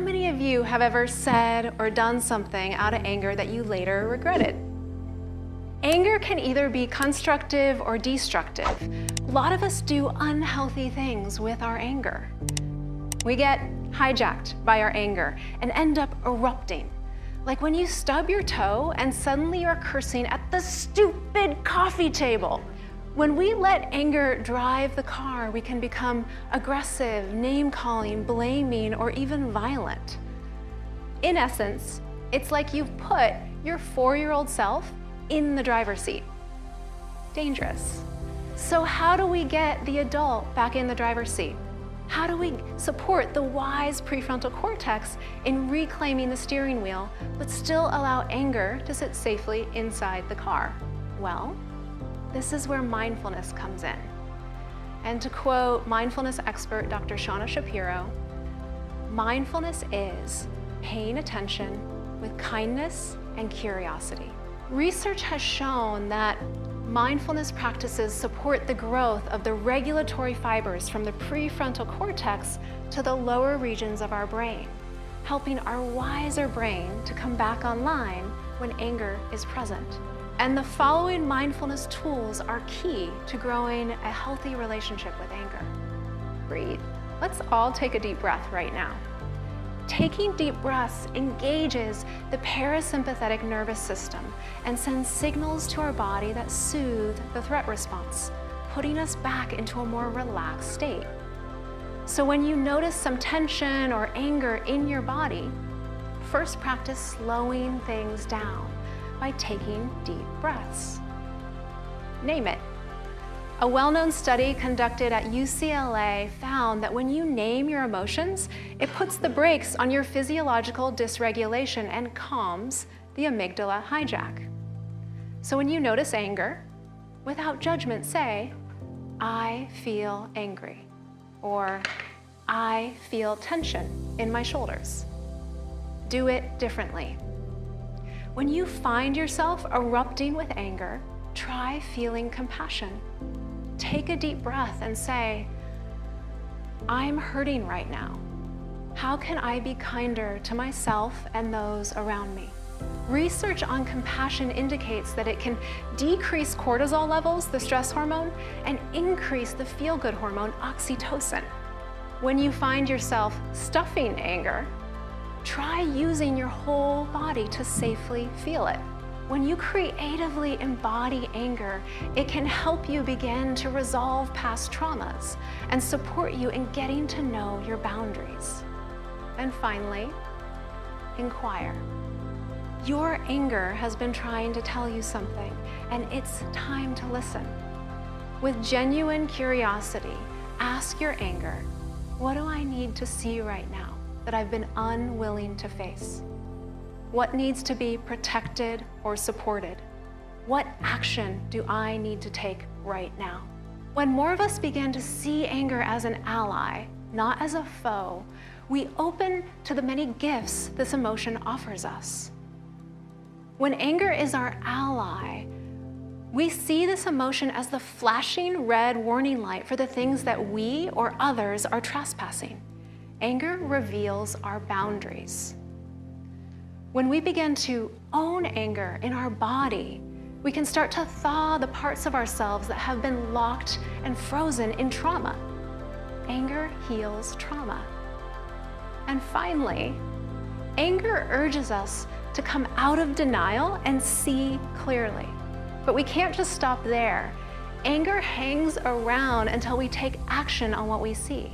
many of you have ever said or done something out of anger that you later regretted? Anger can either be constructive or destructive. A lot of us do unhealthy things with our anger. We get hijacked by our anger and end up erupting. Like when you stub your toe and suddenly you're cursing at the stupid coffee table. When we let anger drive the car, we can become aggressive, name-calling, blaming, or even violent. In essence, it's like you've put your 4-year-old self in the driver's seat. Dangerous. So how do we get the adult back in the driver's seat? How do we support the wise prefrontal cortex in reclaiming the steering wheel, but still allow anger to sit safely inside the car? Well, this is where mindfulness comes in. And to quote mindfulness expert Dr. Shauna Shapiro, mindfulness is paying attention with kindness and curiosity. Research has shown that mindfulness practices support the growth of the regulatory fibers from the prefrontal cortex to the lower regions of our brain, helping our wiser brain to come back online when anger is present. And the following mindfulness tools are key to growing a healthy relationship with anger. Breathe. Let's all take a deep breath right now. Taking deep breaths engages the parasympathetic nervous system and sends signals to our body that soothe the threat response, putting us back into a more relaxed state. So when you notice some tension or anger in your body, first practice slowing things down by taking deep breaths. Name it. A well-known study conducted at UCLA found that when you name your emotions, it puts the brakes on your physiological dysregulation and calms the amygdala hijack. So when you notice anger, without judgment say, I feel angry, or I feel tension in my shoulders. Do it differently. When you find yourself erupting with anger, try feeling compassion. Take a deep breath and say, I'm hurting right now. How can I be kinder to myself and those around me? Research on compassion indicates that it can decrease cortisol levels, the stress hormone, and increase the feel-good hormone, oxytocin. When you find yourself stuffing anger, try using your whole body to safely feel it. When you creatively embody anger, it can help you begin to resolve past traumas and support you in getting to know your boundaries. And finally, inquire. Your anger has been trying to tell you something, and it's time to listen. With genuine curiosity, ask your anger, what do I need to see right now that I've been unwilling to face? What needs to be protected or supported? What action do I need to take right now? When more of us begin to see anger as an ally, not as a foe, we open to the many gifts this emotion offers us. When anger is our ally, we see this emotion as the flashing red warning light for the things that we or others are trespassing. Anger reveals our boundaries. When we begin to own anger in our body, we can start to thaw the parts of ourselves that have been locked and frozen in trauma. Anger heals trauma. And finally, anger urges us to come out of denial and see clearly. But we can't just stop there. Anger hangs around until we take action on what we see.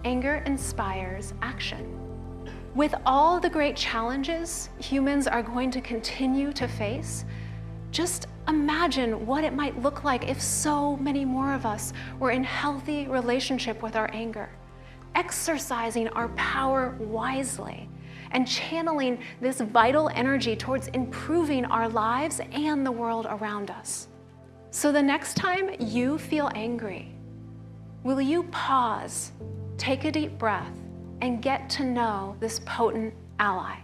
Anger inspires action. With all the great challenges humans are going to continue to face, just imagine what it might look like if so many more of us were in healthy relationship with our anger, exercising our power wisely, and channeling this vital energy towards improving our lives and the world around us. So the next time you feel angry, will you pause, take a deep breath, and get to know this potent ally?